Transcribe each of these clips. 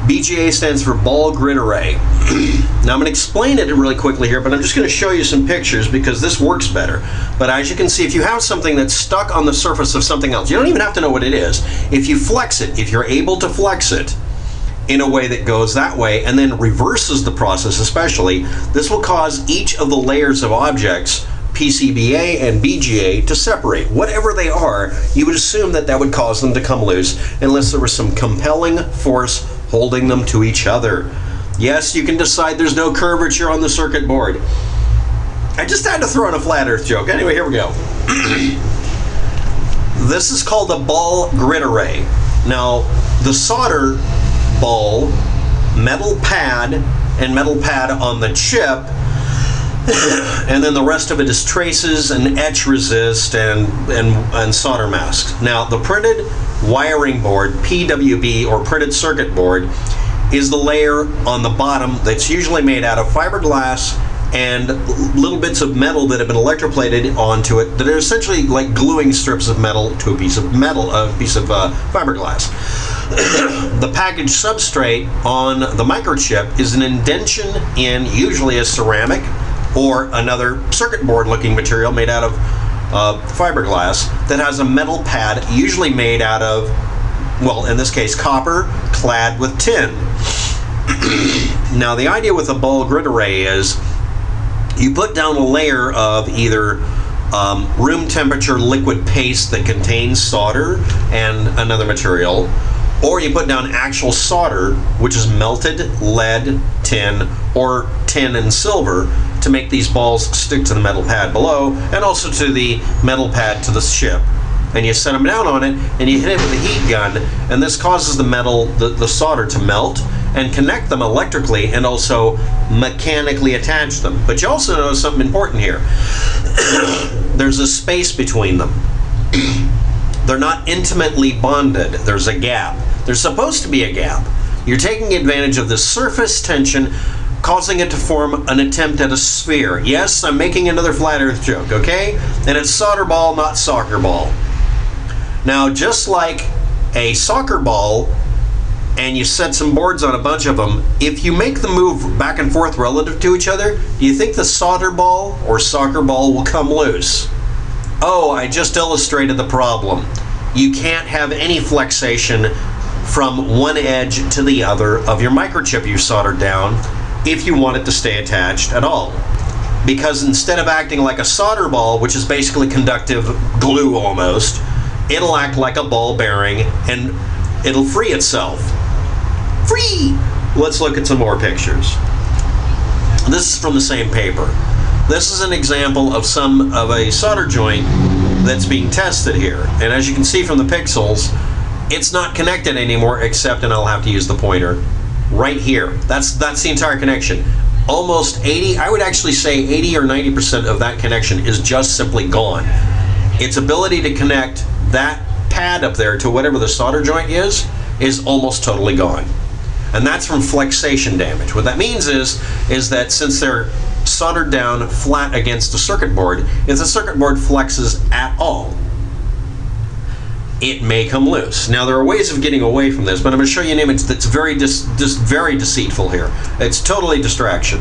BGA stands for ball grid array. Now I'm going to explain it really quickly here, but I'm just going to show you some pictures because this works better. But as you can see, if you have something that's stuck on the surface of something else, you don't even have to know what it is. If you flex it, if you're able to flex it in a way that goes that way and then reverses the process especially, this will cause each of the layers of objects, PCBA and BGA, to separate. Whatever they are, you would assume that that would cause them to come loose unless there was some compelling force holding them to each other. Yes, you can decide there's no curvature on the circuit board. I just had to throw in a flat earth joke. Anyway, here we go. This is called a ball grid array. Now, the solder ball, metal pad, and metal pad on the chip, and then the rest of it is traces and etch resist and solder masks. Now, the printed wiring board, PWB, or printed circuit board, is the layer on the bottom that's usually made out of fiberglass and little bits of metal that have been electroplated onto it that are essentially like gluing strips of metal to a piece of metal, a piece of fiberglass. The package substrate on the microchip is an indention in usually a ceramic or another circuit board looking material made out of fiberglass that has a metal pad usually made out of, well, in this case, copper clad with tin. Now, the idea with a ball grid array is you put down a layer of either room temperature liquid paste that contains solder and another material, or you put down actual solder, which is melted lead, tin, or tin and silver, to make these balls stick to the metal pad below and also to the metal pad to the chip. And you set them down on it and you hit it with a heat gun, and this causes the metal, the solder, to melt and connect them electrically and also mechanically attach them. But you also notice something important here. There's a space between them. They're not intimately bonded. There's a gap. There's supposed to be a gap. You're taking advantage of the surface tension, causing it to form an attempt at a sphere. Yes, I'm making another flat earth joke, okay? And it's solder ball, not soccer ball. Now, just like a soccer ball, and you set some boards on a bunch of them, if you make the move back and forth relative to each other, do you think the solder ball or soccer ball will come loose? Oh, I just illustrated the problem. You can't have any flexation from one edge to the other of your microchip you soldered down if you want it to stay attached at all. Because instead of acting like a solder ball, which is basically conductive glue almost, it'll act like a ball bearing and it'll free itself. Free! Let's look at some more pictures. This is from the same paper. This is an example of a solder joint that's being tested here. And as you can see from the pixels, it's not connected anymore except, and I'll have to use the pointer, right here. That's the entire connection. Almost 80, I would actually say 80 or 90% of that connection is just simply gone. Its ability to connect that pad up there to whatever the solder joint is almost totally gone. And that's from flexation damage. What that means is that since they're soldered down flat against the circuit board, if the circuit board flexes at all, it may come loose. Now, there are ways of getting away from this, but I'm going to show you an image that's very deceitful here. It's totally distraction.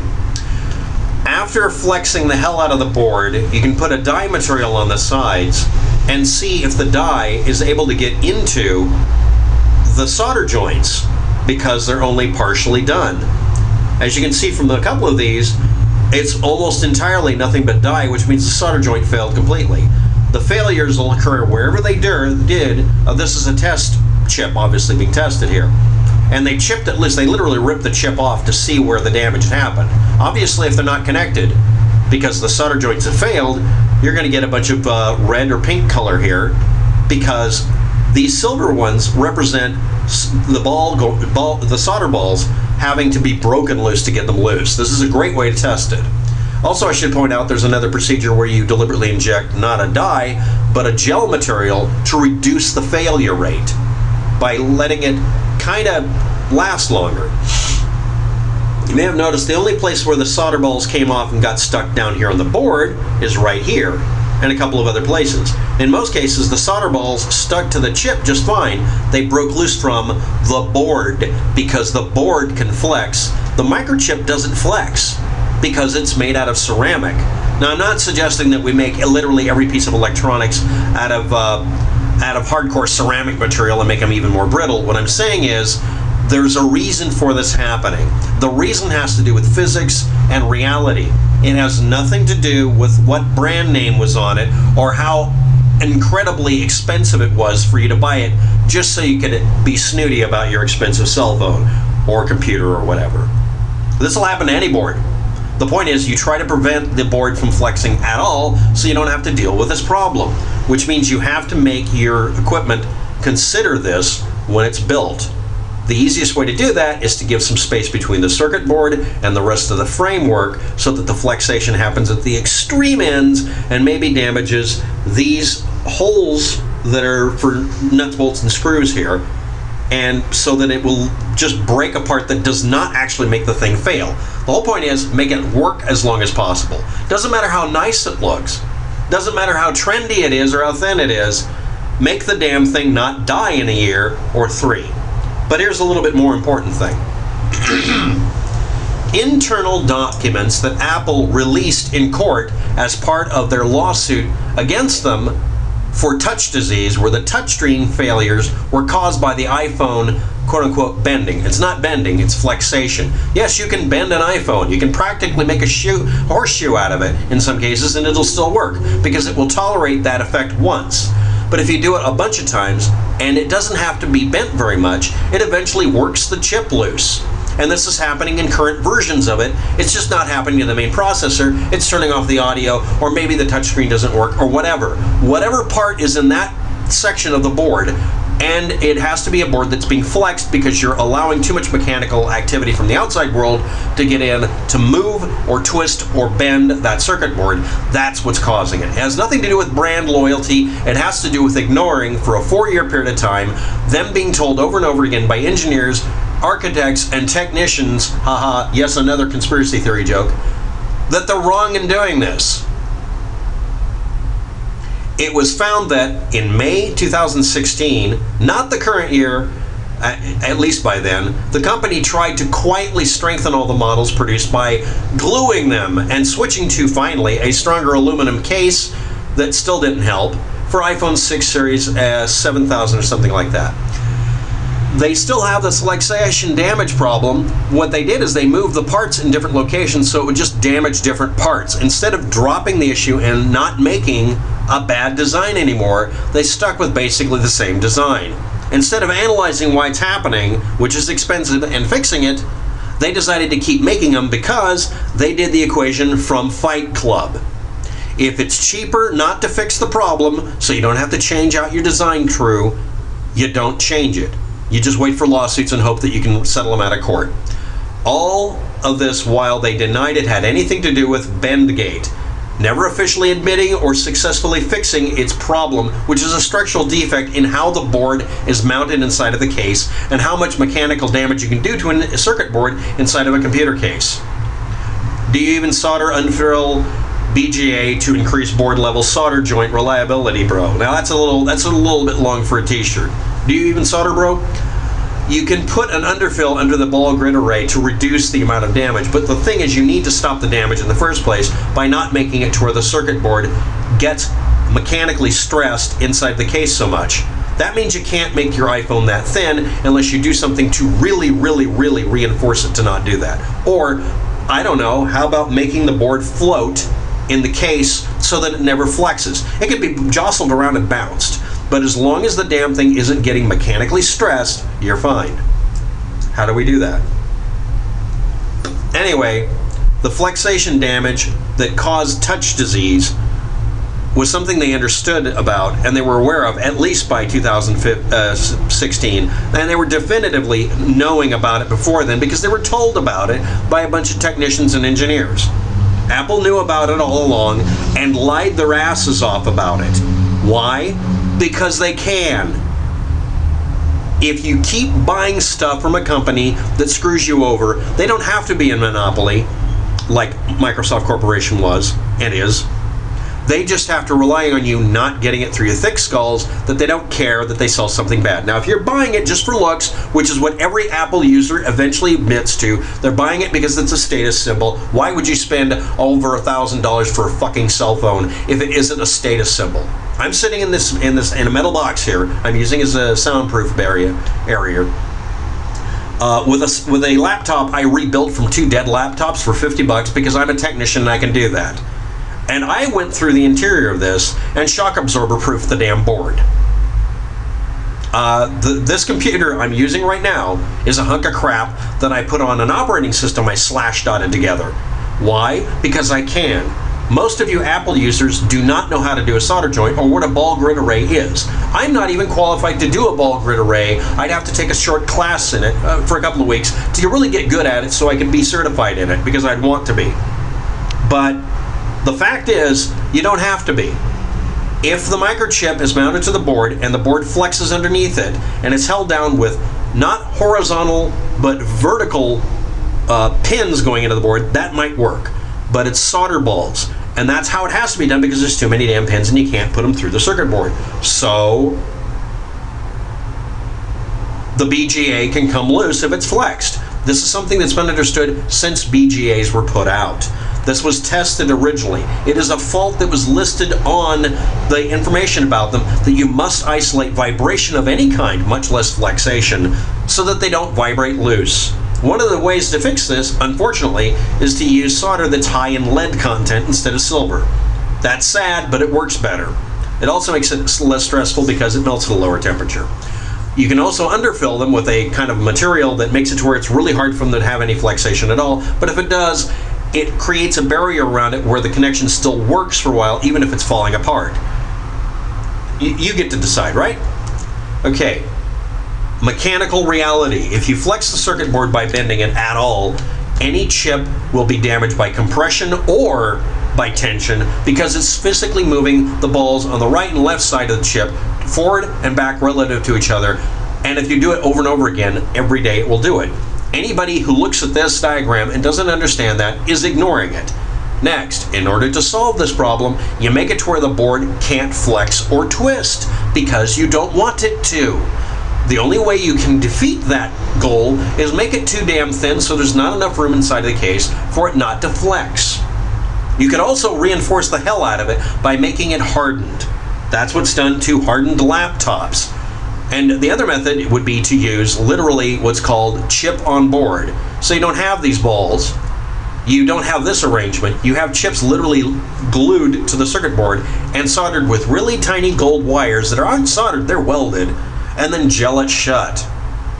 After flexing the hell out of the board, you can put a die material on the sides and see if the die is able to get into the solder joints because they're only partially done. As you can see from a couple of these, it's almost entirely nothing but die, which means the solder joint failed completely. The failures will occur wherever they did. This is a test chip, obviously being tested here. And they chipped it, they literally ripped the chip off to see where the damage had happened. Obviously, if they're not connected, because the solder joints have failed, you're going to get a bunch of red or pink color here, because these silver ones represent the solder balls having to be broken loose to get them loose. This is a great way to test it. Also, I should point out there's another procedure where you deliberately inject not a die, but a gel material to reduce the failure rate by letting it kind of last longer. You may have noticed the only place where the solder balls came off and got stuck down here on the board is right here, and a couple of other places. In most cases, the solder balls stuck to the chip just fine. They broke loose from the board because the board can flex. The microchip doesn't flex because it's made out of ceramic. Now, I'm not suggesting that we make literally every piece of electronics out of hardcore ceramic material and make them even more brittle. What I'm saying is there's a reason for this happening. The reason has to do with physics and reality. It has nothing to do with what brand name was on it or how incredibly expensive it was for you to buy it just so you could be snooty about your expensive cell phone or computer or whatever. This will happen to any board. The point is you try to prevent the board from flexing at all so you don't have to deal with this problem, which means you have to make your equipment consider this when it's built. The easiest way to do that is to give some space between the circuit board and the rest of the framework so that the flexation happens at the extreme ends and maybe damages these holes that are for nuts, bolts, and screws here, and so that it will just break a part that does not actually make the thing fail. The whole point is make it work as long as possible. Doesn't matter how nice it looks. Doesn't matter how trendy it is or how thin it is. Make the damn thing not die in a year or 3. But here's a little bit more important thing. Internal documents that Apple released in court as part of their lawsuit against them for touch disease, where the touchscreen failures were caused by the iPhone, quote-unquote, bending. It's not bending, it's flexation. Yes, you can bend an iPhone. You can practically make a horseshoe out of it in some cases, and it'll still work because it will tolerate that effect once. But if you do it a bunch of times, and it doesn't have to be bent very much, it eventually works the chip loose. And this is happening in current versions of it. It's just not happening in the main processor. It's turning off the audio, or maybe the touchscreen doesn't work, or whatever. Whatever part is in that section of the board, and it has to be a board that's being flexed because you're allowing too much mechanical activity from the outside world to get in to move or twist or bend that circuit board. That's what's causing it. It has nothing to do with brand loyalty. It has to do with ignoring for a 4-year period of time them being told over and over again by engineers, architects, and technicians, haha, yes, another conspiracy theory joke, that they're wrong in doing this. It was found that in May 2016, not the current year, at least by then, the company tried to quietly strengthen all the models produced by gluing them and switching to, finally, a stronger aluminum case that still didn't help for iPhone 6 series 7000 or something like that. They still have this flexation damage problem. What they did is they moved the parts in different locations so it would just damage different parts. Instead of dropping the issue and not making a bad design anymore, they stuck with basically the same design. Instead of analyzing why it's happening, which is expensive, and fixing it, they decided to keep making them because they did the equation from Fight Club. If it's cheaper not to fix the problem, so you don't have to change out your design crew, you don't change it. You just wait for lawsuits and hope that you can settle them out of court. All of this while they denied it had anything to do with Bendgate, never officially admitting or successfully fixing its problem, which is a structural defect in how the board is mounted inside of the case and how much mechanical damage you can do to a circuit board inside of a computer case. Do you even solder unfurl BGA to increase board level solder joint reliability, bro? Now that's a little bit long for a t-shirt. Do you even solder, bro? You can put an underfill under the ball grid array to reduce the amount of damage, but the thing is you need to stop the damage in the first place by not making it to where the circuit board gets mechanically stressed inside the case so much. That means you can't make your iPhone that thin unless you do something to really, really, really reinforce it to not do that. Or, I don't know, how about making the board float in the case so that it never flexes? It can be jostled around and bounced. But as long as the damn thing isn't getting mechanically stressed, you're fine. How do we do that? Anyway, the flexation damage that caused touch disease was something they understood about and they were aware of at least by 2016. And they were definitively knowing about it before then because they were told about it by a bunch of technicians and engineers. Apple knew about it all along and lied their asses off about it. Why? Because they can. If you keep buying stuff from a company that screws you over, they don't have to be a monopoly like Microsoft Corporation was and is. They just have to rely on you not getting it through your thick skulls, that they don't care that they sell something bad. Now, if you're buying it just for looks, which is what every Apple user eventually admits to, they're buying it because it's a status symbol. Why would you spend over $1,000 for a fucking cell phone if it isn't a status symbol? I'm sitting in a metal box here. I'm using as a soundproof area. With a laptop I rebuilt from 2 dead laptops for $50 because I'm a technician and I can do that. And I went through the interior of this and shock absorber proofed the damn board. This computer I'm using right now is a hunk of crap that I put on an operating system I slash dotted together. Why? Because I can. Most of you Apple users do not know how to do a solder joint or what a ball grid array is. I'm not even qualified to do a ball grid array. I'd have to take a short class in it for a couple of weeks to really get good at it so I can be certified in it, because I'd want to be. But the fact is, you don't have to be. If the microchip is mounted to the board and the board flexes underneath it and it's held down with not horizontal but vertical pins going into the board, that might work. But it's solder balls, and that's how it has to be done because there's too many damn pins and you can't put them through the circuit board. So the BGA can come loose if it's flexed. This is something that's been understood since BGAs were put out. This was tested originally. It is a fault that was listed on the information about them, that you must isolate vibration of any kind, much less flexation, so that they don't vibrate loose. One of the ways to fix this, unfortunately, is to use solder that's high in lead content instead of silver. That's sad, but it works better. It also makes it less stressful because it melts at a lower temperature. You can also underfill them with a kind of material that makes it to where it's really hard for them to have any flexation at all, but if it does, it creates a barrier around it where the connection still works for a while, even if it's falling apart. You get to decide, right? Okay. Mechanical reality. If you flex the circuit board by bending it at all, any chip will be damaged by compression or by tension because it's physically moving the balls on the right and left side of the chip forward and back relative to each other. And if you do it over and over again, every day it will do it. Anybody who looks at this diagram and doesn't understand that is ignoring it. Next, in order to solve this problem, you make it to where the board can't flex or twist because you don't want it to. The only way you can defeat that goal is make it too damn thin so there's not enough room inside of the case for it not to flex. You can also reinforce the hell out of it by making it hardened. That's what's done to hardened laptops. And the other method would be to use literally what's called chip on board. So you don't have these balls. You don't have this arrangement. You have chips literally glued to the circuit board and soldered with really tiny gold wires that aren't soldered, they're welded, and then gel it shut.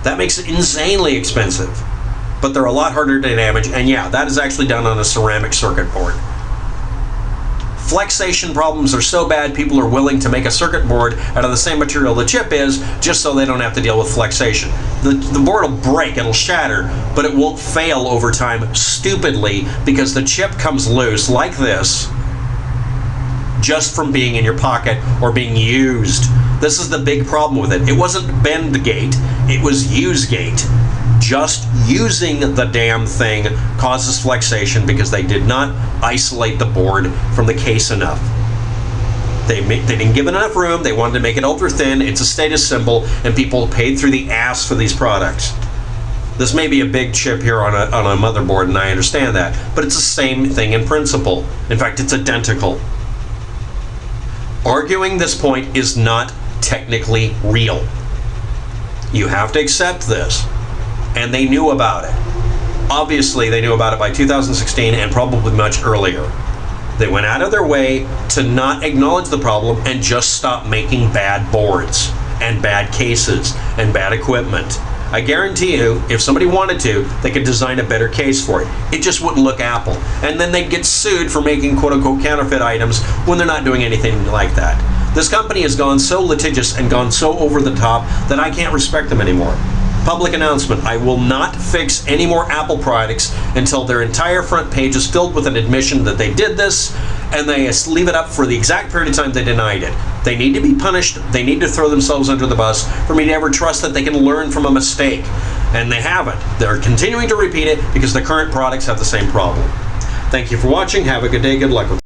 That makes it insanely expensive, but they're a lot harder to damage, and yeah, that is actually done on a ceramic circuit board. Flexation problems are so bad, people are willing to make a circuit board out of the same material the chip is, just so they don't have to deal with flexation. The board will break, it'll shatter, but it won't fail over time stupidly because the chip comes loose like this just from being in your pocket or being used. This is the big problem with it. It wasn't bend gate, it was use gate. Just using the damn thing causes flexation because they did not isolate the board from the case enough. They didn't give it enough room, they wanted to make it ultra thin, it's a status symbol, and people paid through the ass for these products. This may be a big chip here on a motherboard, and I understand that, but it's the same thing in principle. In fact, it's identical. Arguing this point is not technically real. You have to accept this. And they knew about it. Obviously, they knew about it by 2016 and probably much earlier. They went out of their way to not acknowledge the problem and just stop making bad boards and bad cases and bad equipment. I guarantee you, if somebody wanted to, they could design a better case for it. It just wouldn't look Apple. And then they'd get sued for making quote-unquote counterfeit items when they're not doing anything like that. This company has gone so litigious and gone so over the top that I can't respect them anymore. Public announcement, I will not fix any more Apple products until their entire front page is filled with an admission that they did this, and they leave it up for the exact period of time they denied it. They need to be punished, they need to throw themselves under the bus for me to ever trust that they can learn from a mistake. And they haven't. They're continuing to repeat it because the current products have the same problem. Thank you for watching, have a good day, good luck with it.